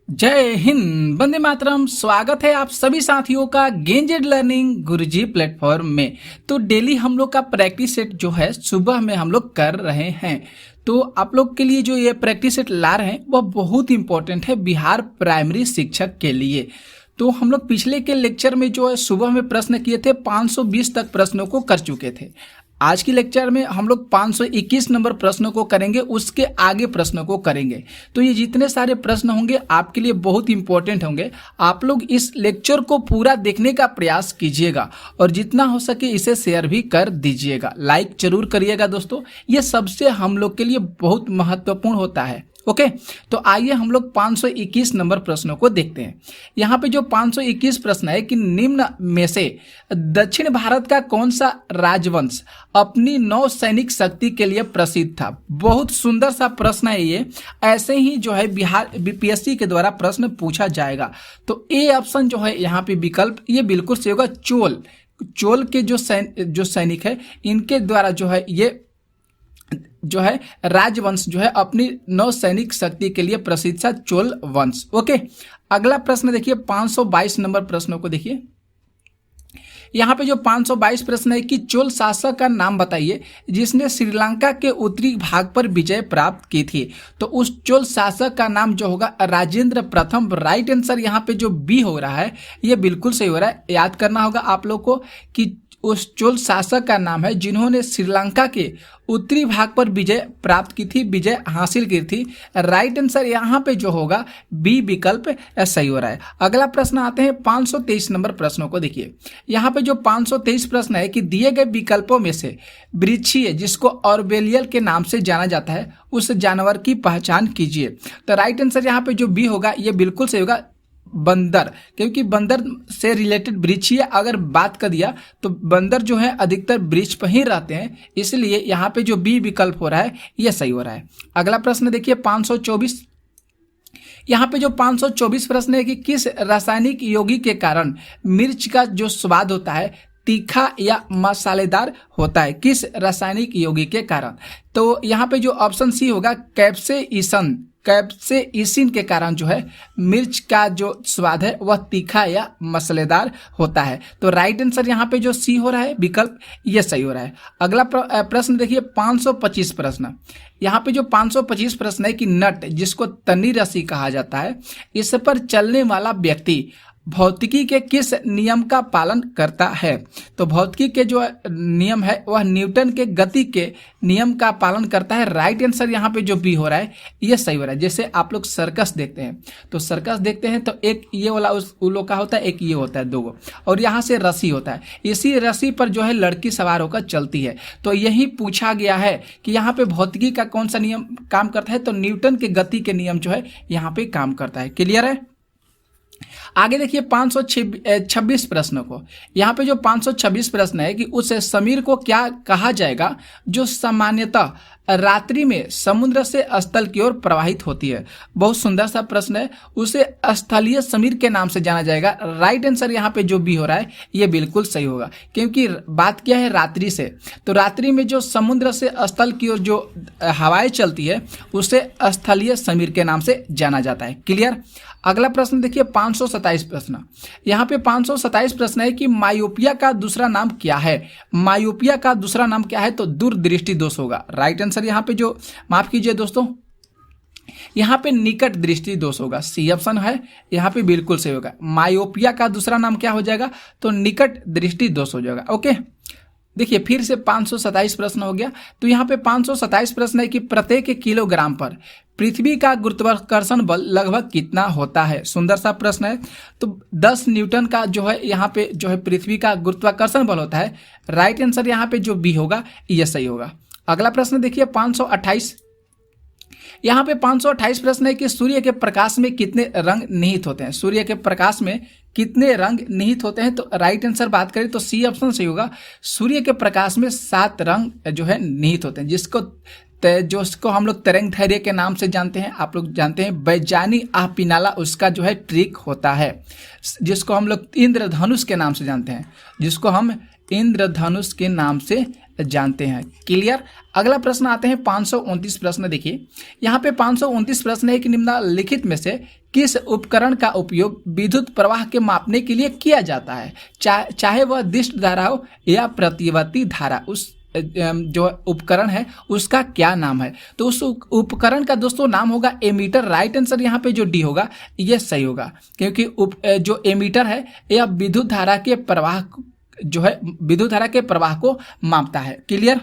जय हिंद, वंदे मातरम। स्वागत है आप सभी साथियों का गेंजेड लर्निंग गुरुजी प्लेटफॉर्म में। तो डेली हम लोग का प्रैक्टिस सेट जो है सुबह में हम लोग कर रहे हैं। तो आप लोग के लिए जो ये प्रैक्टिस सेट ला रहे हैं वह बहुत इंपॉर्टेंट है बिहार प्राइमरी शिक्षक के लिए। तो हम लोग पिछले के लेक्चर में जो है सुबह में प्रश्न किए थे 520 तक प्रश्नों को कर चुके थे। आज की लेक्चर में हम लोग 521 नंबर प्रश्नों को करेंगे, उसके आगे प्रश्नों को करेंगे। तो ये जितने सारे प्रश्न होंगे आपके लिए बहुत इंपॉर्टेंट होंगे। आप लोग इस लेक्चर को पूरा देखने का प्रयास कीजिएगा और जितना हो सके इसे शेयर भी कर दीजिएगा। लाइक जरूर करिएगा दोस्तों, ये सबसे हम लोग के लिए बहुत महत्वपूर्ण होता है। ओके, तो आइए हम लोग 521 नंबर प्रश्नों को देखते हैं। यहाँ पे जो 521 प्रश्न है कि निम्न में से दक्षिण भारत का कौन सा राजवंश अपनी नौ सैनिक शक्ति के लिए प्रसिद्ध था। बहुत सुंदर सा प्रश्न है ये। ऐसे ही जो है बिहार बीपीएससी के द्वारा प्रश्न पूछा जाएगा। तो ए ऑप्शन जो है यहाँ पे विकल्प ये बिल्कुल सही होगा। चोल के जो सैनिक है इनके द्वारा जो है ये जो है राजवंश जो है अपनी नौ सैनिक शक्ति के लिए प्रसिद्ध था, चोल वंश। ओके, अगला प्रश्न देखिए 522 नंबर प्रश्नों को देखिए। यहाँ पे जो 522 प्रश्न है कि चोल शासक का नाम बताइए जिसने श्रीलंका के उत्तरी भाग पर विजय प्राप्त की थी। तो उस चोल शासक का नाम जो होगा राजेंद्र प्रथम। राइट आंसर यहाँ पे जो बी हो रहा है ये बिल्कुल सही हो रहा है। याद करना होगा आप लोग को कि उस चोल शासक का नाम है जिन्होंने श्रीलंका के उत्तरी भाग पर विजय प्राप्त की थी, विजय हासिल की थी। राइट आंसर यहाँ पे जो होगा बी विकल्प सही हो रहा है। अगला प्रश्न आते हैं 523 नंबर प्रश्नों को देखिए। यहाँ पे जो 523 प्रश्न है कि दिए गए विकल्पों में से वृक्षीय जिसको ऑर्बेलियल के नाम से जाना जाता है उस जानवर की पहचान कीजिए। तो राइट आंसर यहाँ पे जो बी होगा ये बिल्कुल सही होगा, बंदर। क्योंकि बंदर से रिलेटेड वृक्षीय अगर बात कर दिया तो बंदर जो है अधिकतर वृक्ष पर ही रहते हैं, इसलिए यहाँ पे जो बी विकल्प हो रहा है ये सही हो रहा है। अगला प्रश्न देखिए 524। यहाँ पे जो 524 प्रश्न है कि किस रासायनिक यौगिक के कारण मिर्च का जो स्वाद होता है तीखा या मसालेदार होता है, किस रासायनिक यौगिक के कारण। तो यहाँ पे जो ऑप्शन सी होगा कैप्सेइसिन के कारण जो है मिर्च का जो स्वाद है वह तीखा या मसालेदार होता है। तो राइट आंसर यहाँ पे जो सी हो रहा है विकल्प ये सही हो रहा है। अगला प्रश्न देखिए 525 प्रश्न। यहाँ पे जो 525 प्रश्न है कि नट जिसको तनी रस्सी कहा जाता है इस पर चलने वाला व्यक्ति भौतिकी के किस नियम का पालन करता है। तो भौतिकी के जो नियम है वह न्यूटन के गति के नियम का पालन करता है। राइट आंसर यहाँ पे जो बी हो रहा है ये सही हो रहा है। जैसे आप लोग सर्कस देखते हैं तो सर्कस देखते हैं तो एक ये वाला उस लोग का होता है, एक ये होता है, दो और यहाँ से रस्सी होता है। इसी रस्सी पर जो है लड़की सवार होकर चलती है। तो यही पूछा गया है कि यहाँ पे भौतिकी का कौन सा नियम काम करता है। तो न्यूटन के गति के नियम जो है यहाँ पे काम करता है। क्लियर है। आगे देखिए 526 प्रश्नों को। यहाँ पे जो 526 प्रश्न है कि उस समीर को क्या कहा जाएगा जो सामान्यतः रात्रि में समुद्र से स्थल की ओर प्रवाहित होती है। बहुत सुंदर सा प्रश्न है। उसे स्थलीय समीर के नाम से जाना जाएगा। राइट आंसर यहाँ पे जो भी हो रहा है ये बिल्कुल सही होगा, क्योंकि बात क्या है रात्रि से। तो रात्रि में जो समुद्र से स्थल की ओर जो हवाएं चलती है उसे स्थलीय समीर के नाम से जाना जाता है। क्लियर। अगला प्रश्न देखिए 527 प्रश्न। यहाँ पे 527 प्रश्न है कि मायोपिया का दूसरा नाम क्या है। मायोपिया का दूसरा नाम क्या है। तो दूरदृष्टि दोष होगा। राइट आंसर यहाँ पे जो माफ कीजिए दोस्तों यहाँ पे निकट दृष्टि दोष होगा। सी ऑप्शन है यहाँ पे बिल्कुल सही होगा। मायोपिया का दूसरा नाम क्या हो जाएगा। तो निकट दृष्टि दोष हो जाएगा। ओके, देखिए फिर से 527 प्रश्न हो गया। तो यहाँ पे 527 प्रश्न है कि प्रत्येक किलोग्राम पर पृथ्वी का गुरुत्वाकर्षण बल लगभग कितना होता है। सुंदर सा प्रश्न है। तो 10 न्यूटन का जो है यहाँ पे जो है पृथ्वी का गुरुत्वाकर्षण बल होता है। राइट आंसर यहाँ पे जो बी होगा ये सही होगा। अगला प्रश्न देखिए 528। यहाँ पे 528 प्रश्न है कि सूर्य के प्रकाश में कितने रंग निहित होते हैं। सूर्य के प्रकाश में कितने रंग निहित होते हैं। तो राइट आंसर बात करें तो सी ऑप्शन सही होगा। सूर्य के प्रकाश में 7 रंग जो है निहित होते हैं, जिसको हम लोग तरंग धैर्य के नाम से जानते हैं। आप लोग जानते हैं वैज्ञानिक पिनाला उसका जो है ट्रिक होता है, जिसको हम लोग इंद्रधनुष के नाम से जानते हैं, जिसको हम इंद्रधनुष के नाम से जानते हैं। क्लियर। अगला प्रश्न आते हैं 529 प्रश्न। देखिए यहाँ पे 529 प्रश्न है कि निम्नलिखित में से किस उपकरण का उपयोग विद्युत प्रवाह के मापने के लिए किया जाता है, चाहे वह दिष्ट धारा हो या प्रतिवर्ती धारा। उस जो उपकरण है उसका क्या नाम है? तो उस उपकरण का दोस्तों नाम होगा एमीटर। राइट आंसर यहाँ पे जो डी होगा ये सही होगा, क्योंकि जो एमीटर है यह विद्युत धारा के प्रवाह जो है विद्युत धारा के प्रवाह को मापता है। क्लियर।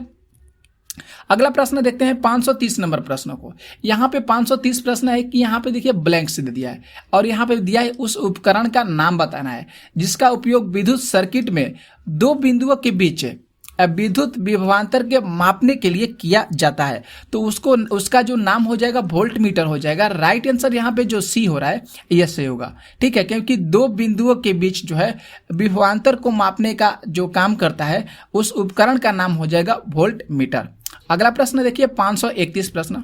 अगला प्रश्न देखते हैं 530 नंबर प्रश्न को। यहाँ पे 530 प्रश्न है कि यहाँ पे देखिए ब्लैंक से दे दिया है और यहाँ पे दिया है उस उपकरण का नाम बताना है जिसका उपयोग विद्युत सर्किट में दो बिंदुओं के बीच विद्युत विभवांतर के मापने के लिए किया जाता है। तो उसका जो नाम हो जाएगा वोल्ट मीटर हो जाएगा। राइट आंसर यहाँ पे जो सी हो रहा है यह सही होगा। ठीक है, क्योंकि दो बिंदुओं के बीच जो है विभवांतर को मापने का जो काम करता है उस उपकरण का नाम हो जाएगा वोल्ट मीटर। अगला प्रश्न देखिए 531 प्रश्न।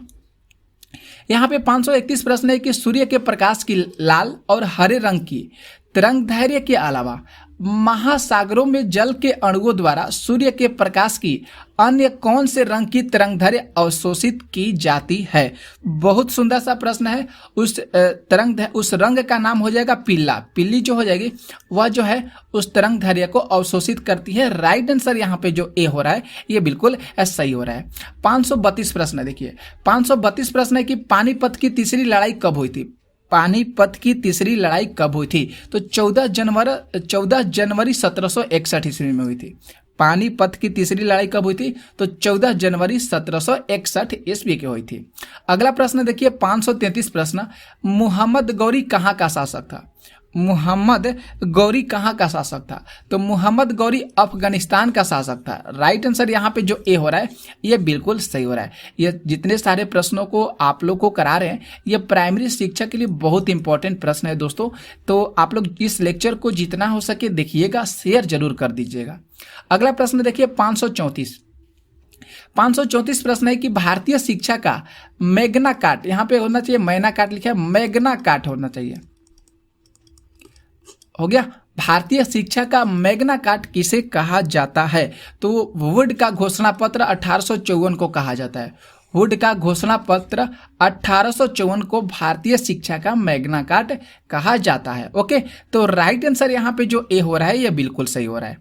यहाँ पे 531 प्रश्न है कि सूर्य के प्रकाश की लाल और हरे रंग की तरंगदैर्घ्य के अलावा महासागरों में जल के अणुओं द्वारा सूर्य के प्रकाश की अन्य कौन से रंग की तरंगदैर्घ्य अवशोषित की जाती है? बहुत सुंदर सा प्रश्न है। उस रंग का नाम हो जाएगा पीला। पीली जो हो जाएगी वह जो है उस तरंगदैर्घ्य को अवशोषित करती है। राइट आंसर यहाँ पे जो ए हो रहा है ये बिल्कुल सही हो रहा है। 532 प्रश्न देखिए 532 प्रश्न है कि पानीपत की तीसरी लड़ाई कब हुई थी? पानीपत की तीसरी लड़ाई कब हुई थी? तो 14 जनवरी 1761 ईस्वी में हुई थी। पानीपत की तीसरी लड़ाई कब हुई थी? तो 14 जनवरी 1761 ईस्वी की हुई थी। अगला प्रश्न देखिए 533 प्रश्न। मुहम्मद गौरी कहाँ का शासक था? मुहम्मद गौरी कहाँ का शासक था? तो मुहम्मद गौरी अफगानिस्तान का शासक था। राइट आंसर यहाँ पे जो ए हो रहा है ये बिल्कुल सही हो रहा है। ये जितने सारे प्रश्नों को आप लोग को करा रहे हैं ये प्राइमरी शिक्षा के लिए बहुत इंपॉर्टेंट प्रश्न है दोस्तों। तो आप लोग इस लेक्चर को जितना हो सके देखिएगा, शेयर जरूर कर दीजिएगा। अगला प्रश्न देखिए 534 प्रश्न है कि भारतीय शिक्षा का मैग्ना कार्ट, यहाँ पे होना चाहिए मैग्ना कार्ट लिखा है, मैग्ना कार्ट होना चाहिए। हो गया। भारतीय शिक्षा का मैग्ना कार्ट किसे कहा जाता है? तो वुड का घोषणा पत्र 1854 को कहा जाता है। वुड का घोषणा पत्र 1854 को भारतीय शिक्षा का मैग्ना कार्ट कहा जाता है। ओके, तो राइट आंसर यहाँ पे जो ए हो रहा है ये बिल्कुल सही हो रहा है।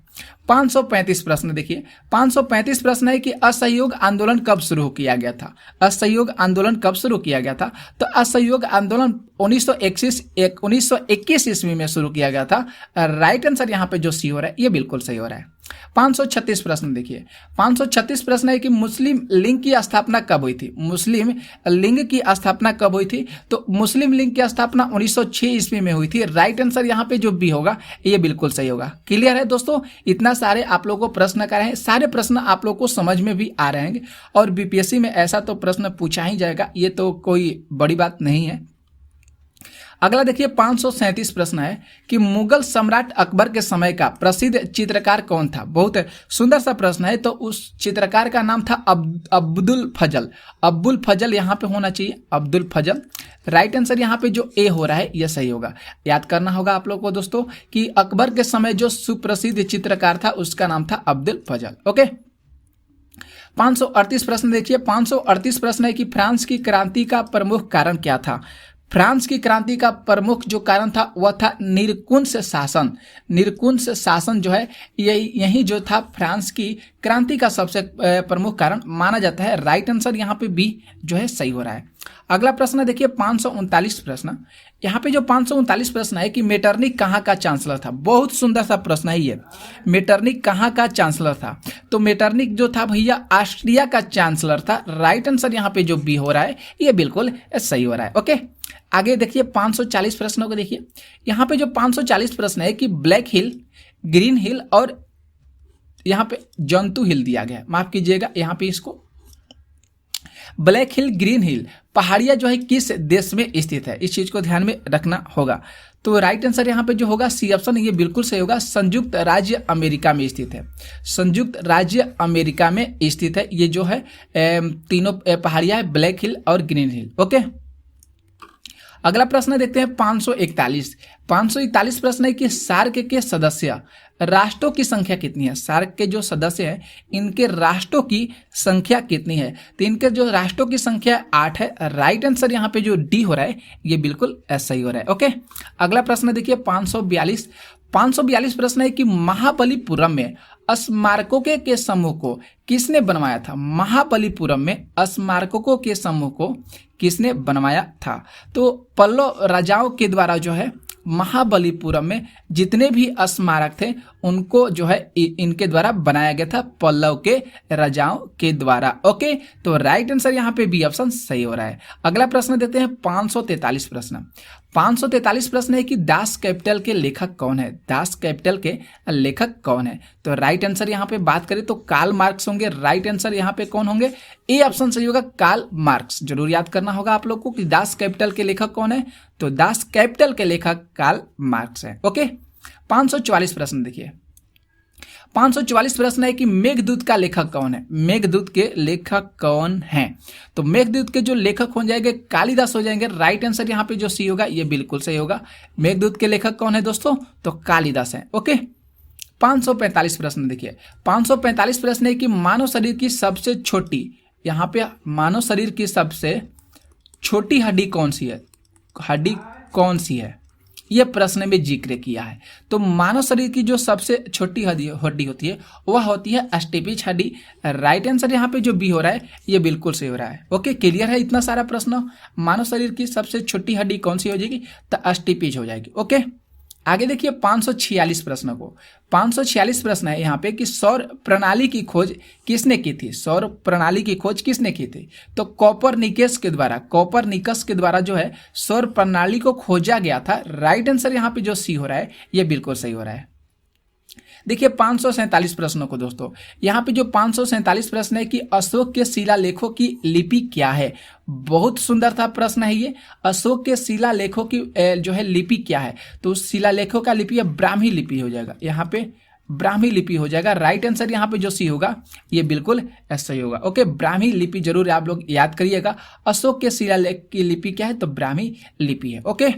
535 प्रश्न देखिए 535 प्रश्न है कि असहयोग आंदोलन कब शुरू किया गया था? असहयोग आंदोलन कब शुरू किया गया था? तो असहयोग आंदोलन 1921 ईस्वी में शुरू किया गया था। राइट आंसर यहाँ पे जो सी हो रहा है ये बिल्कुल सही हो रहा है। 536 प्रश्न देखिए 536 प्रश्न है कि मुस्लिम लीग की स्थापना कब हुई थी? मुस्लिम लीग की स्थापना कब हुई थी? तो मुस्लिम लीग की स्थापना 1906 ईस्वी में हुई थी। राइट आंसर यहाँ पे जो बी होगा ये बिल्कुल सही होगा। क्लियर है दोस्तों? इतना सारे आप लोगों को प्रश्न कर रहे हैं, सारे प्रश्न आप लोग को समझ में भी आ रहे हैं और बीपीएससी में ऐसा तो प्रश्न पूछा ही जाएगा, ये तो कोई बड़ी बात नहीं है। अगला देखिए 537 प्रश्न है कि मुगल सम्राट अकबर के समय का प्रसिद्ध चित्रकार कौन था? बहुत सुंदर सा प्रश्न है। तो उस चित्रकार का नाम था अब्दुल फजल। अब्दुल फजल यहाँ पे होना चाहिए, अब्दुल फजल। राइट आंसर यहाँ पे जो ए हो रहा है यह सही होगा। याद करना होगा आप लोग को दोस्तों कि अकबर के समय जो सुप्रसिद्ध चित्रकार था उसका नाम था अब्दुल फजल। ओके, 538 प्रश्न देखिए 538 प्रश्न है कि फ्रांस की क्रांति का प्रमुख कारण क्या था? फ्रांस की क्रांति का प्रमुख जो कारण था वह था निरंकुश शासन। निरंकुश शासन जो है यही जो था फ्रांस की क्रांति का सबसे प्रमुख कारण माना जाता है। राइट आंसर यहाँ पे बी जो है सही हो रहा है। अगला प्रश्न देखिए 539 प्रश्न। यहाँ पे जो 539 प्रश्न है कि मेटरनिक कहाँ का चांसलर था? बहुत सुंदर सा प्रश्न है ये। मेटरनिक कहाँ का चांसलर था? तो मेटरनिक जो था भैया ऑस्ट्रिया का चांसलर था। राइट आंसर यहाँ पे जो बी हो रहा है ये बिल्कुल सही हो रहा है। ओके, आगे देखिए 540 प्रश्नों को देखिए। यहाँ पे जो 540 प्रश्न है कि ब्लैक हिल, ग्रीन हिल और यहाँ पे जंतु हिल दिया गया है। माफ कीजिएगा, यहाँ पे इसको ब्लैक हिल, ग्रीन हिल पहाड़ियाँ जो है किस देश में स्थित है, इस चीज को ध्यान में रखना होगा। तो राइट आंसर यहाँ पे जो होगा सी ऑप्शन ये बिल्कुल सही होगा। संयुक्त राज्य अमेरिका में स्थित है। संयुक्त राज्य अमेरिका में स्थित है ये जो है तीनों पहाड़ियाँ है, ब्लैक हिल और ग्रीन हिल। ओके, अगला प्रश्न देखते हैं 541। 541 प्रश्न है कि सार्क के सदस्य राष्ट्रों की संख्या कितनी है। सार्क के जो सदस्य हैं इनके राष्ट्रों की संख्या कितनी है। तो इनके जो राष्ट्रों की संख्या 8 है। राइट आंसर यहाँ पे जो डी हो रहा है ये बिल्कुल सही हो रहा है। ओके, अगला प्रश्न देखिए 542 प्रश्न है कि महाबलीपुरम में स्मारकों के समूह को किसने बनवाया था। महाबलीपुरम में स्मारकों के समूह को किसने बनवाया था। तो पल्लव राजाओं के द्वारा जो है महाबलीपुरम में जितने भी स्मारक थे उनको जो है इनके द्वारा बनाया गया था, पल्लव के राजाओं के द्वारा। ओके, तो राइट आंसर यहाँ पे बी ऑप्शन सही हो रहा है। अगला प्रश्न देते हैं 543 प्रश्न। 543 प्रश्न है कि दास कैपिटल के लेखक कौन है। दास कैपिटल के लेखक कौन है। तो राइट आंसर यहाँ पे बात करें तो कार्ल मार्क्स होंगे। राइट आंसर यहाँ पे कौन होंगे, ए ऑप्शन सही होगा, कार्ल मार्क्स। जरूर याद करना होगा आप लोग को कि दास कैपिटल के लेखक कौन है। तो दास कैपिटल के लेखक कार्ल मार्क्स है। ओके, 544 प्रश्न देखिए। 544 प्रश्न है कि मेघदूत का लेखक कौन है। मेघदूत के लेखक कौन है। तो मेघदूत के जो लेखक हो जाएंगे कालिदास हो जाएंगे। राइट आंसर यहाँ पे जो सी होगा ये बिल्कुल सही होगा। मेघदूत के लेखक कौन है दोस्तों, तो कालिदास है। ओके, 545 प्रश्न देखिए। 545 प्रश्न है कि मानव शरीर की सबसे छोटी, यहाँ पे मानव शरीर की सबसे छोटी हड्डी कौन सी है। हड्डी कौन सी है यह प्रश्न में जिक्र किया है। तो मानव शरीर की जो सबसे छोटी हड्डी होती है वह होती है अस्टिपिज हड्डी। राइट आंसर यहाँ पे जो बी हो रहा है ये बिल्कुल सही हो रहा है। ओके, क्लियर है इतना सारा प्रश्न। मानव शरीर की सबसे छोटी हड्डी कौन सी हो जाएगी, तो अस्टिपिज हो जाएगी। ओके, आगे देखिए 546 प्रश्न को। 546 प्रश्न है यहाँ पे कि सौर प्रणाली की खोज किसने की थी। सौर प्रणाली की खोज किसने की थी। तो कोपरनिकस के द्वारा जो है सौर प्रणाली को खोजा गया था। राइट आंसर यहाँ पे जो सी हो रहा है ये बिल्कुल सही हो रहा है। देखिए 547 प्रश्नों को दोस्तों। यहाँ पे जो 547 प्रश्न है कि अशोक के शिलालेखों की लिपि क्या है। बहुत सुंदर था प्रश्न है ये। अशोक के शिलालेखों की जो है लिपि क्या है। तो उस शिलालेखों का लिपि ब्राह्मी लिपि हो जाएगा। यहाँ पे ब्राह्मी लिपि हो जाएगा। राइट आंसर यहाँ पे जो सी होगा ये बिल्कुल सही होगा। ओके, ब्राह्मी लिपि जरूर आप लोग याद करिएगा। अशोक के शिलालेख की लिपि क्या है, तो ब्राह्मी लिपि है। ओके,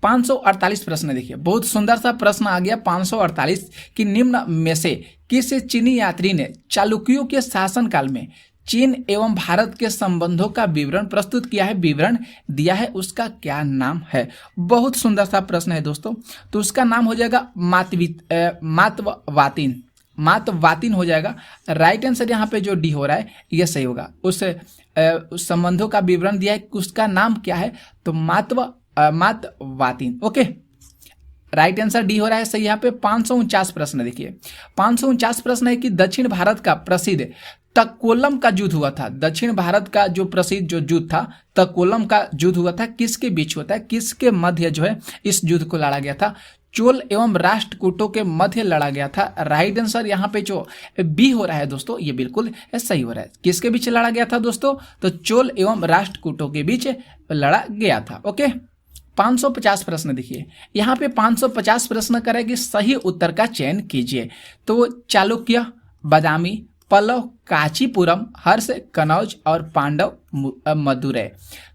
548 प्रश्न देखिए। बहुत सुंदर सा प्रश्न आ गया 548 कि निम्न में से किस चीनी यात्री ने चालुक्यों के शासनकाल में चीन एवं भारत के संबंधों का विवरण प्रस्तुत किया है, विवरण दिया है, उसका क्या नाम है। बहुत सुंदर सा प्रश्न है दोस्तों। तो उसका नाम हो जाएगा मातवातीन हो जाएगा। राइट आंसर यहाँ पे जो डी हो रहा है ये सही होगा। उस संबंधों का विवरण दिया है, उसका नाम क्या है, तो मातवातीन। ओके, राइट आंसर डी हो रहा है सही। यहाँ पे 549 प्रश्न देखिए। 549 प्रश्न है कि दक्षिण भारत का प्रसिद्ध तक्कोलम का युद्ध हुआ था। दक्षिण भारत का जो प्रसिद्ध जो युद्ध था तक्कोलम का युद्ध हुआ था, किसके बीच होता है, किसके मध्य जो है इस युद्ध को लड़ा गया था। चोल एवं राष्ट्रकूटों के मध्य लड़ा गया था। राइट आंसर यहाँ पे जो बी हो रहा है दोस्तों ये बिल्कुल सही हो रहा है। किसके बीच लड़ा गया था दोस्तों, तो चोल एवं राष्ट्रकूटों के बीच लड़ा गया था। ओके, 550 प्रश्न देखिए। यहाँ पे 550 प्रश्न करेंगे, सही उत्तर का चयन कीजिए। तो चालुक्य, बादामी, पल्लव, कांचीपुरम, हर्ष, कनौज और पांडव, मदुरै।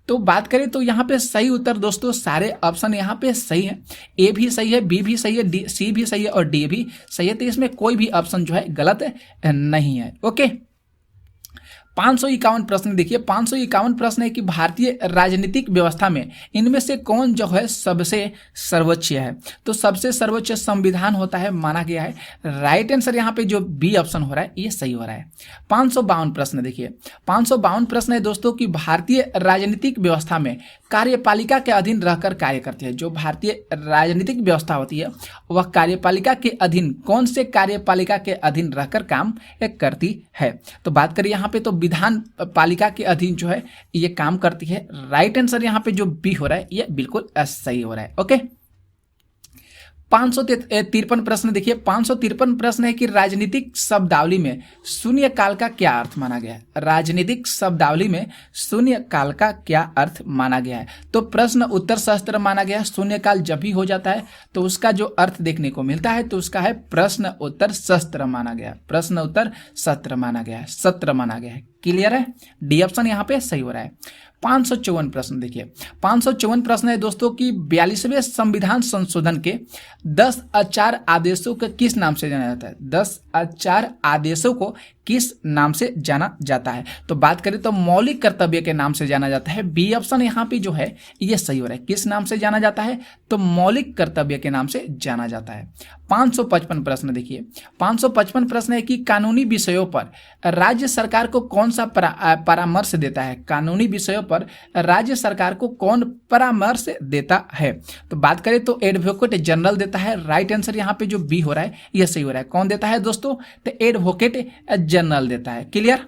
तो बात करें तो यहाँ पे सही उत्तर दोस्तों सारे ऑप्शन यहाँ पे सही है। ए भी सही है, बी भी सही है, डी सी भी सही है और डी भी सही है। तो इसमें कोई भी ऑप्शन जो है गलत नहीं है। ओके, 551 प्रश्न देखिए। 551 प्रश्न है कि भारतीय राजनीतिक व्यवस्था में इनमें से कौन जो है सबसे सर्वोच्च है। तो सबसे सर्वोच्च संविधान होता है माना गया है। राइट आंसर यहाँ पे जो बी ऑप्शन हो रहा है ये सही हो रहा है। 552 प्रश्न देखिए। 552 प्रश्न है दोस्तों कि भारतीय राजनीतिक व्यवस्था में कार्यपालिका के अधीन रहकर कार्य करती है। जो भारतीय राजनीतिक व्यवस्था होती है वह कार्यपालिका के अधीन, कौन से कार्यपालिका के अधीन रहकर काम करती है। तो बात करें यहाँ पे तो विधान पालिका के अधीन जो है ये काम करती है। राइट आंसर यहाँ पे जो बी हो रहा है ये बिल्कुल सही हो रहा है। ओके, 553 प्रश्न देखिए। 553 प्रश्न है कि राजनीतिक शब्दावली में शून्य काल का क्या अर्थ माना गया है। राजनीतिक शब्दावली में शून्य काल का क्या अर्थ माना गया है। तो प्रश्न उत्तर शस्त्र माना गया है। शून्य काल जब भी हो जाता है तो उसका जो अर्थ देखने को मिलता है तो उसका है प्रश्न उत्तर शस्त्र माना गया है। प्रश्न उत्तर सत्र माना गया है, सत्र माना गया है। क्लियर है, डी ऑप्शन यहाँ पे सही हो रहा है। 554 प्रश्न देखिए, 554 प्रश्न है दोस्तों कि 42वें संविधान संशोधन के 10 आचार आदेशों को किस नाम से जाना जाता है? 10 आचार आदेशों को किस नाम से जाना जाता है? तो बात करें तो मौलिक कर्तव्य के नाम से जाना जाता है। बी ऑप्शन यहाँ पे जो है ये सही हो रहा है। किस नाम से जाना जाता है? तो मौलिक कर्तव्य के नाम से जाना जाता है। 555 प्रश्न देखिए, 555 प्रश्न है कि कानूनी विषयों पर राज्य सरकार को कौन सा परामर्श देता है? कानूनी विषयों पर राज्य सरकार को कौन परामर्श देता है? तो बात करें तो एडवोकेट जनरल देता है। राइट आंसर यहाँ पे जो बी हो रहा है ये सही हो रहा है। कौन देता है दोस्तों? तो एडवोकेट जनरल देता है। क्लियर?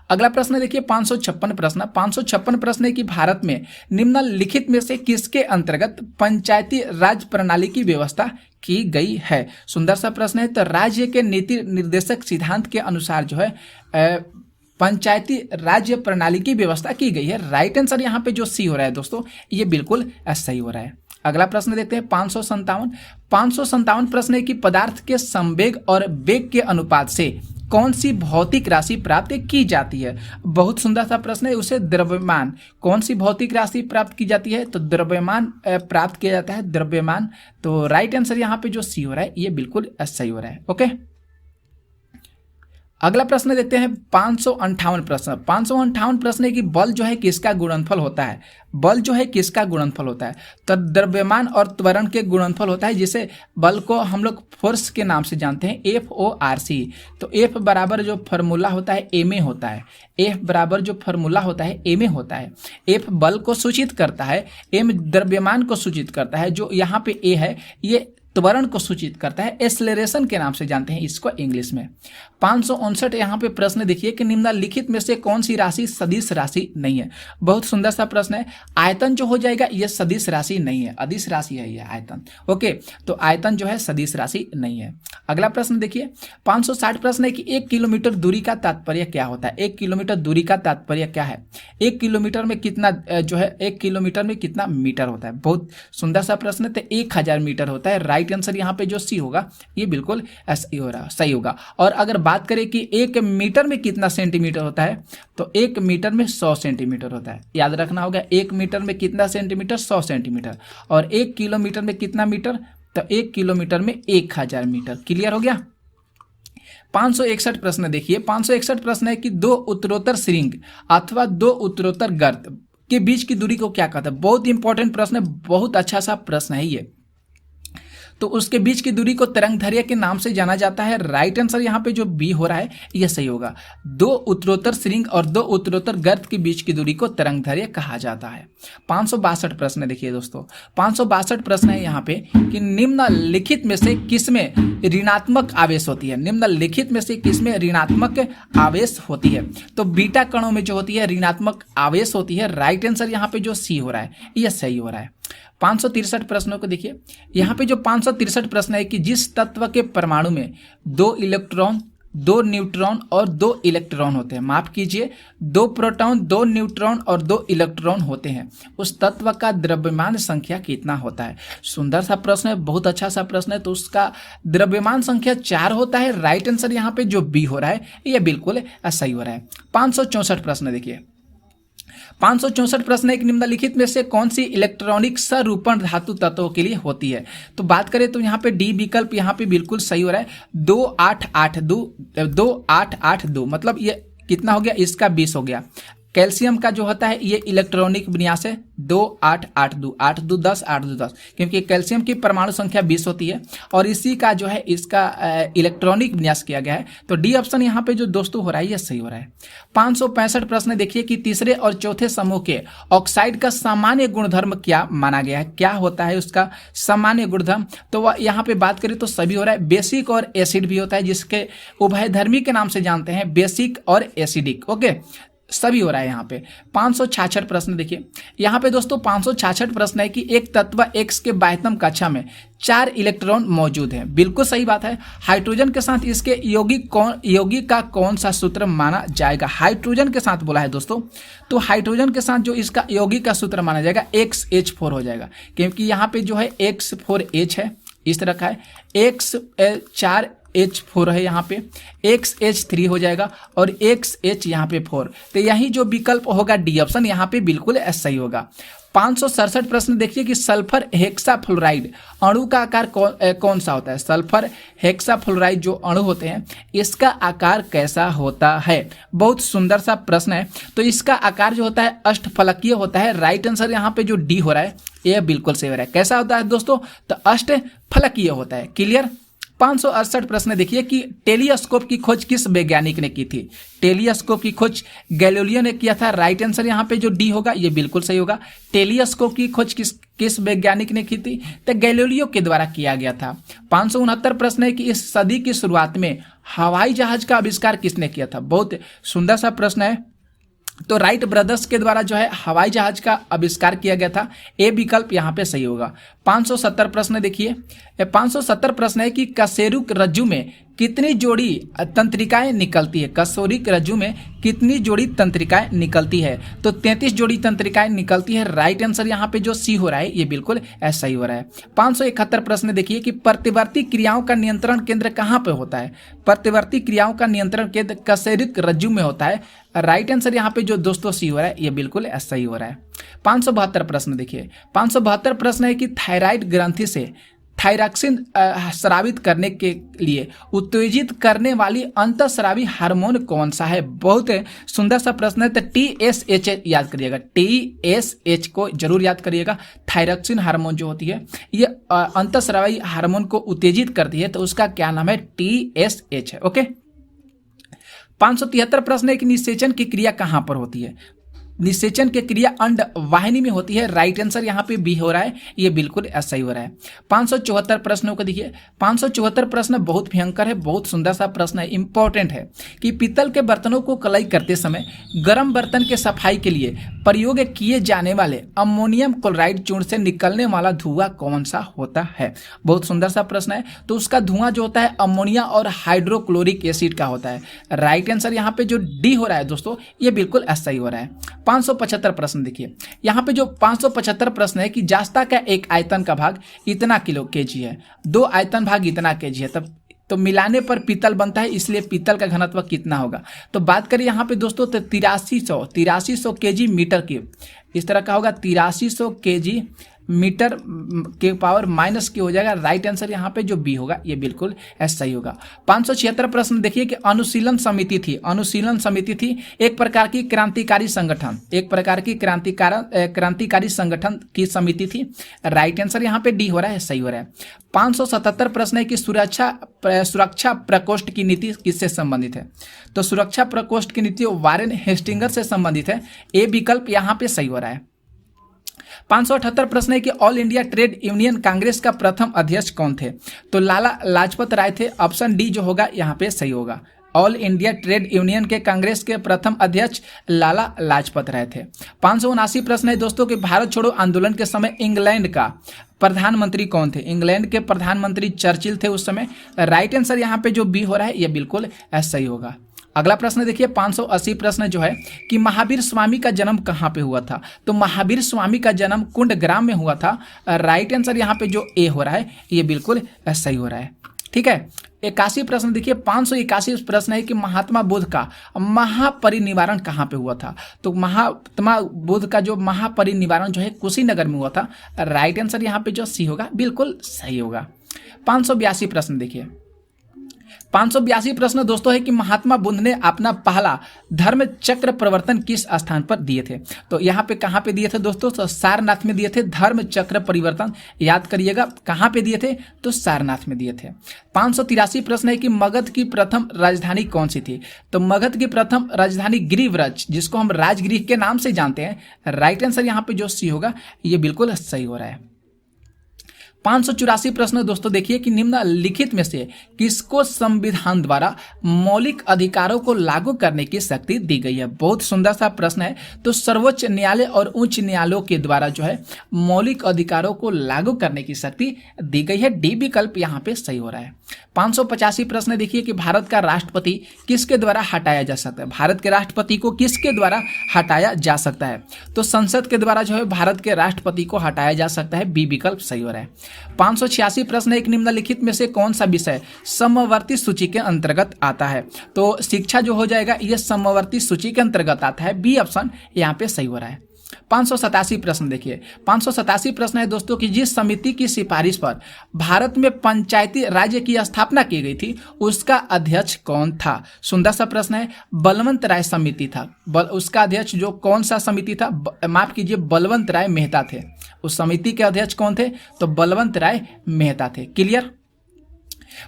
अगला प्रश्न देखिए 556 प्रश्न। 556 प्रश्न है कि भारत में निम्नलिखित में से किसके अंतर्गत पंचायती राज प्रणाली की व्यवस्था की गई है? सुंदर सा प्रश्न है। तो राज्य के नीति निर्देशक सिद्धांत के अनुसार जो है पंचायती राज्य प्रणाली की व्यवस्था की गई है। राइट आंसर यहाँ पे जो सी हो रहा है दोस्तों ये बिल्कुल सही हो रहा है। अगला प्रश्न देखते हैं 557 प्रश्न है कि पदार्थ के संवेग और वेग के अनुपात से कौन सी भौतिक राशि प्राप्त की जाती है? बहुत सुंदर सा प्रश्न है। उसे द्रव्यमान, कौन सी भौतिक राशि प्राप्त की जाती है? तो द्रव्यमान प्राप्त किया जाता है, द्रव्यमान। तो राइट आंसर यहाँ पे जो सी हो रहा है ये बिल्कुल सही हो रहा है। ओके, अगला प्रश्न देखते हैं 558 प्रश्न। 558 प्रश्न है कि बल जो है किसका गुणनफल होता है? बल जो है किसका गुणनफल होता है? तो द्रव्यमान और त्वरण के गुणनफल होता है, जिसे बल को हम लोग फोर्स के नाम से जानते हैं, FORC। तो F बराबर जो फॉर्मूला होता है ma होता है। F बराबर जो फॉर्मूला होता है ma होता है। F बल को सूचित करता है, m द्रव्यमान को सूचित करता है, जो यहाँ पे a है ये त्वरण को सूचित करता है, एक्सेलरेशन के नाम से जानते हैं इसको इंग्लिश में। 559 यहाँ पे प्रश्न देखिए कि निम्नलिखित में से कौन सी राशि सदिश राशि नहीं है? बहुत सुंदर सा प्रश्न है। आयतन जो हो जाएगा ये सदिश राशि नहीं है, अदिश राशि है ये आयतन। ओके, तो आयतन जो है सदिश राशि नहीं है। अगला प्रश्न देखिए 560 प्रश्न है कि 1 किलोमीटर दूरी का तात्पर्य क्या होता है? 1 किलोमीटर दूरी का तात्पर्य क्या है? 1 किलोमीटर में कितना जो है 1 किलोमीटर में कितना मीटर होता है? बहुत सुंदर सा प्रश्न है। तो 1000 मीटर होता है। राइट आंसर यहाँ पे जो सी होगा ये बिल्कुल सही होगा। और अगर बात करें कि 1 मीटर में कितना सेंटीमीटर होता है, तो 1 मीटर में 100 सेंटीमीटर होता है। याद रखना होगा 1 मीटर में कितना सेंटीमीटर? 100 सेंटीमीटर। और 1 किलोमीटर में कितना मीटर? तो 1 किलोमीटर में 1000 मीटर। क्लियर हो गया? 561 प्रश्न देखिए, 561 प्रश्न है कि 2 उत्तरोत्तर श्रृंग अथवा 2 उत्तरोत्तर गर्त के बीच की दूरी को क्या कहते हैं? बहुत इंपॉर्टेंट प्रश्न है, बहुत अच्छा सा प्रश्न है ये। तो उसके बीच की दूरी को तरंगदैर्घ्य के नाम से जाना जाता है। राइट आंसर यहाँ पे जो बी हो रहा है यह सही होगा। 2 उत्तरोत्तर श्रृंग और 2 उत्तरोत्तर गर्त के बीच की दूरी को तरंगदैर्घ्य कहा जाता है। 562 प्रश्न देखिए दोस्तों, 562 प्रश्न है यहाँ पे कि निम्नलिखित में से किसमें ऋणात्मक आवेश होती है? निम्नलिखित में से किसमें ऋणात्मक आवेश होती है? तो बीटा कणों में जो होती है ऋणात्मक आवेश होती है। राइट आंसर यहाँ पे जो सी हो रहा है यह सही हो रहा है। 563 प्रश्नों को देखिए, यहाँ पे जो 563 प्रश्न है कि जिस तत्व के परमाणु में 2 इलेक्ट्रॉन, 2 न्यूट्रॉन और 2 इलेक्ट्रॉन होते हैं, माफ कीजिए 2 प्रोटॉन, 2 न्यूट्रॉन और 2 इलेक्ट्रॉन होते हैं, उस तत्व का द्रव्यमान संख्या कितना होता है? सुंदर सा प्रश्न है, बहुत अच्छा सा प्रश्न है। तो उसका द्रव्यमान संख्या 4 होता है। राइट आंसर यहाँ पे जो बी हो रहा है यह बिल्कुल सही हो रहा है। 564 प्रश्न देखिए, 564 प्रश्न एक निम्नलिखित में से कौन सी इलेक्ट्रॉनिक सरूपण धातु तत्वों के लिए होती है? तो बात करें तो यहाँ पे डी विकल्प यहाँ पे बिल्कुल सही हो रहा है। 2882 मतलब ये कितना हो गया? इसका 20 हो गया। कैल्शियम का जो होता है ये इलेक्ट्रॉनिक विन्यास है 2882, 8 2 10, 8 2 10, क्योंकि कैल्शियम की परमाणु संख्या 20 होती है और इसी का जो है इसका इलेक्ट्रॉनिक विन्यास किया गया है। तो डी ऑप्शन यहाँ पे जो दोस्तों हो रहा है ये सही हो रहा है। 565 प्रश्न देखिए कि तीसरे और चौथे समूह के ऑक्साइड का सामान्य गुणधर्म क्या माना गया है? क्या होता है उसका सामान्य गुणधर्म? तो वह यहाँ पे बात करें तो सभी हो रहा है। बेसिक और एसिड भी होता है, जिसके उभयधर्मी के नाम से जानते हैं, बेसिक और एसिडिक। ओके, सभी हो रहा है यहाँ पे। 566 प्रश्न देखिए, यहाँ पे दोस्तों 566 प्रश्न है कि एक तत्व X के बाह्यतम कक्षा में 4 इलेक्ट्रॉन मौजूद हैं। बिल्कुल सही बात है। हाइड्रोजन के साथ इसके यौगिक का कौन सा सूत्र माना जाएगा? हाइड्रोजन के साथ बोला है दोस्तों, तो हाइड्रोजन के साथ जो इसका यौगिक का सूत्र माना जाएगा XH4 हो जाएगा, क्योंकि यहाँ पे जो है X4H है, इस तरह का है। X 4 H4 है यहाँ पे, XH3 हो जाएगा और XH यहाँ पे 4। तो यही जो विकल्प होगा डी ऑप्शन यहाँ पे बिल्कुल सही होगा। 567 प्रश्न देखिए कि सल्फर हेक्साफ्लोराइड अणु का आकार कौन सा होता है। सल्फर हेक्साफ्लोराइड जो अणु होते हैं इसका आकार कैसा होता है। बहुत सुंदर सा प्रश्न है। तो इसका आकार जो होता है अष्टफलकीय होता है। राइट आंसर यहाँ पे जो डी हो रहा है ये बिल्कुल सही हो रहा है। कैसा होता है दोस्तों, तो अष्टफलकीय होता है। क्लियर। 568 प्रश्न देखिए कि टेलीस्कोप की खोज किस वैज्ञानिक ने की थी। टेलीस्कोप की खोज गैलीलियो ने किया था। राइट आंसर यहाँ पे जो डी होगा ये बिल्कुल सही होगा। टेलीस्कोप की खोज किस वैज्ञानिक ने की थी, तो गैलीलियो के द्वारा किया गया था। 569 प्रश्न है कि इस सदी की शुरुआत में हवाई जहाज का आविष्कार किसने किया था। बहुत सुंदर सा प्रश्न है। तो राइट ब्रदर्स के द्वारा जो है हवाई जहाज का आविष्कार किया गया था। ए विकल्प यहाँ पे सही होगा। 570 प्रश्न देखिए, 570 प्रश्न है कि कशेरुक रज्जु में कितनी जोड़ी तंत्रिकाएं निकलती है। कशेरुक रज्जु में कितनी जोड़ी तंत्रिकाएं निकलती है, तो 33 जोड़ी तंत्रिकाएं निकलती है। राइट आंसर यहाँ पे जो सी हो रहा है ये बिल्कुल ऐसा ही हो रहा है। 571 प्रश्न देखिए कि प्रतिवर्ती क्रियाओं का नियंत्रण केंद्र कहाँ पे होता है। प्रतिवर्ती क्रियाओं का नियंत्रण केंद्र कशेरुक रज्जु में होता है। राइट आंसर यहाँ पे जो दोस्तों सी हो रहा है ये बिल्कुल ऐसा ही हो रहा है। 572 प्रश्न देखिए, 572 प्रश्न है कि थायराइड ग्रंथि से थायरॉक्सिन स्रावित करने के लिए उत्तेजित करने वाली अंतःस्रावी हार्मोन कौन सा है। बहुत सुंदर सा प्रश्न है। तो TSH याद करिएगा, TSH को जरूर याद करिएगा। थायरॉक्सिन हार्मोन जो होती है ये अंतःस्रावी हार्मोन को उत्तेजित करती है, तो उसका क्या नाम है, TSH है। ओके। 573 प्रश्न है कि निषेचन की क्रिया कहां पर होती है। निषेचन की क्रिया अंड वाहिनी में होती है। राइट आंसर यहाँ पे बी हो रहा है, ये बिल्कुल ऐसा ही हो रहा है। 574 प्रश्नों को देखिए, 574 प्रश्न बहुत भयंकर है, बहुत सुंदर सा प्रश्न है, इंपॉर्टेंट है कि पीतल के बर्तनों को कलाई करते समय गर्म बर्तन के सफाई के लिए प्रयोग किए जाने वाले अमोनियम क्लोराइड चूर्ण से निकलने वाला धुआं कौन सा होता है। बहुत सुंदर सा प्रश्न है। तो उसका धुआं जो होता है अमोनिया और हाइड्रोक्लोरिक एसिड का होता है। राइट आंसर यहाँ पे जो डी हो रहा है दोस्तों ये बिल्कुल ऐसा ही हो रहा है। 575 प्रश्न देखिए, यहाँ पे जो 575 प्रश्न है कि जास्ता का एक आयतन का भाग इतना किलो केजी है, 2 आयतन भाग इतना केजी है, तब तो मिलाने पर पीतल बनता है, इसलिए पीतल का घनत्व कितना होगा। तो बात करें यहाँ पे दोस्तों तो 8300 केजी मीटर क्यूब इस तरह का होगा। 8300 केजी मीटर के पावर माइनस के हो जाएगा। राइट आंसर यहाँ पे जो बी होगा ये बिल्कुल ऐसा ही होगा। 576 प्रश्न देखिए कि अनुशीलन समिति थी। अनुशीलन समिति थी एक प्रकार की क्रांतिकारी संगठन, एक प्रकार की क्रांतिकारी संगठन की समिति थी। राइट आंसर यहाँ पे डी हो रहा है, सही हो रहा है। 577 प्रश्न है कि सुरक्षा प्रकोष्ठ की नीति किससे संबंधित है। तो सुरक्षा प्रकोष्ठ की नीति वारेन हेस्टिंगर से संबंधित है। ए विकल्प यहाँ पे सही हो रहा है। 578 प्रश्न है कि all India trade union Congress का प्रथम अध्यक्ष कौन थे। तो लाला लाजपत राय थे। ऑप्शन डी जो होगा यहाँ पे सही होगा। ऑल इंडिया ट्रेड यूनियन के कांग्रेस के प्रथम अध्यक्ष लाला लाजपत राय थे। 579 प्रश्न है दोस्तों कि भारत छोड़ो आंदोलन के समय इंग्लैंड का प्रधानमंत्री कौन थे। इंग्लैंड के प्रधानमंत्री चर्चिल थे उस समय। राइट आंसर यहाँ पे जो बी हो रहा है ये बिल्कुल ऐसा ही होगा। अगला प्रश्न देखिए 580 प्रश्न जो है कि महावीर स्वामी का जन्म कहाँ पे हुआ था। तो महावीर स्वामी का जन्म कुंडग्राम में हुआ था। राइट आंसर यहाँ पे जो ए हो रहा है ये बिल्कुल सही हो रहा है। ठीक है। 81 प्रश्न देखिए, 581 प्रश्न है कि महात्मा बुद्ध का महापरिनिर्वाण कहाँ पे हुआ था। तो महात्मा बुद्ध का जो महापरिनिर्वाण जो है कुशीनगर में हुआ था। राइट आंसर यहाँ पे जो सी होगा बिल्कुल सही होगा। 582 प्रश्न देखिए, 582 प्रश्न दोस्तों है कि महात्मा बुद्ध ने अपना पहला धर्म चक्र प्रवर्तन किस स्थान पर दिए थे। तो यहाँ पे कहाँ पे दिए थे दोस्तों, तो सारनाथ में दिए थे। धर्म चक्र परिवर्तन याद करिएगा, कहाँ पे दिए थे, तो सारनाथ में दिए थे। 583 प्रश्न है कि मगध की प्रथम राजधानी कौन सी थी। तो मगध की प्रथम राजधानी गिरिव्रज, जिसको हम राजगृह के नाम से जानते हैं। राइट आंसर यहाँ पे जो सी होगा ये बिल्कुल सही हो रहा है। 584 प्रश्न दोस्तों देखिए कि निम्नलिखित में से किसको संविधान द्वारा मौलिक अधिकारों को लागू करने की शक्ति दी गई है। बहुत सुंदर सा प्रश्न है। तो सर्वोच्च न्यायालय और उच्च न्यायालयों के द्वारा जो है मौलिक अधिकारों को लागू करने की शक्ति दी गई है। डी विकल्प यहाँ पे सही हो रहा है। 585 प्रश्न देखिए कि भारत का राष्ट्रपति किसके द्वारा हटाया जा सकता है। भारत के राष्ट्रपति को किसके द्वारा हटाया जा सकता है। तो संसद के द्वारा जो है भारत के राष्ट्रपति को हटाया जा सकता है। बी विकल्प सही हो रहा है। 586 प्रश्न, एक निम्नलिखित में से कौन सा विषय समवर्ती सूची के अंतर्गत आता है? तो शिक्षा जो हो जाएगा ये समवर्ती सूची के अंतर्गत आता है, बी ऑप्शन यहाँ पे सही हो रहा है। 587 प्रश्न देखिए, 587 प्रश्न है दोस्तों कि जिस समिति की सिफारिश पर भारत में पंचायती राज्य की स्थापना की गई थी उसका अध्यक्ष कौन था? सुंदर सा प्रश्न है। बलवंत राय समिति था। उसका अध्यक्ष जो कौन सा समिति था? माफ कीजिए, बलवंत राय मेहता थे। उस समिति के अध्यक्ष कौन थे? तो बलवंत राय मेहता थे। क्लियर।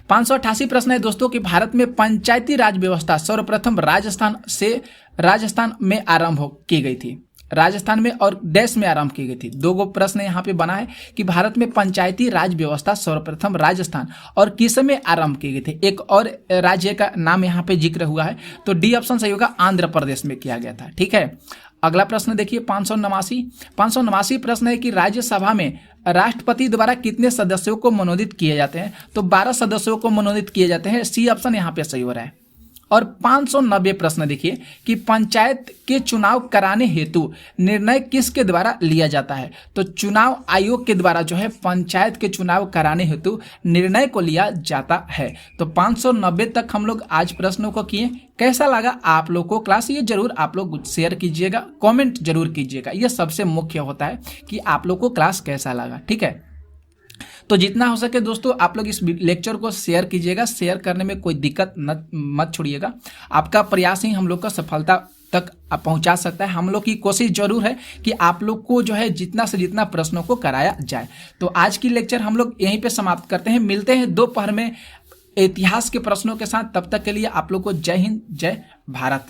588 प्रश्न है दोस्तों कि भारत में पंचायती राज व्यवस्था सर्वप्रथम राजस्थान में आरंभ की गई थी। राजस्थान में और देश में आरंभ की गई थी। दो गो प्रश्न यहाँ पे बना है कि भारत में पंचायती राज व्यवस्था सर्वप्रथम राजस्थान और किस में आरंभ की गई थी। एक और राज्य का नाम यहाँ पे जिक्र हुआ है, तो डी ऑप्शन सही होगा, आंध्र प्रदेश में किया गया था। ठीक है। अगला प्रश्न देखिए 589 प्रश्न है कि राज्यसभा में राष्ट्रपति द्वारा कितने सदस्यों को मनोनीत किए जाते हैं? तो 12 सदस्यों को मनोनीत किए जाते हैं, सी ऑप्शन यहाँ पे सही हो रहा है। और 590 प्रश्न देखिए कि पंचायत के चुनाव कराने हेतु निर्णय किसके द्वारा लिया जाता है? तो चुनाव आयोग के द्वारा जो है पंचायत के चुनाव कराने हेतु निर्णय को लिया जाता है। तो 590 तक हम लोग आज प्रश्नों को किए। कैसा लगा आप लोग को क्लास? ये जरूर आप लोग शेयर कीजिएगा, कमेंट जरूर कीजिएगा। ये सबसे मुख्य होता है कि आप लोग को क्लास कैसा लगा। ठीक है, तो जितना हो सके दोस्तों आप लोग इस लेक्चर को शेयर कीजिएगा। शेयर करने में कोई दिक्कत मत छोड़िएगा। आपका प्रयास ही हम लोग का सफलता तक पहुंचा सकता है। हम लोग की कोशिश जरूर है कि आप लोग को जो है जितना से जितना प्रश्नों को कराया जाए। तो आज की लेक्चर हम लोग यहीं पे समाप्त करते हैं। मिलते हैं दोपहर में इतिहास के प्रश्नों के साथ। तब तक के लिए आप लोग को जय हिंद, जय भारत।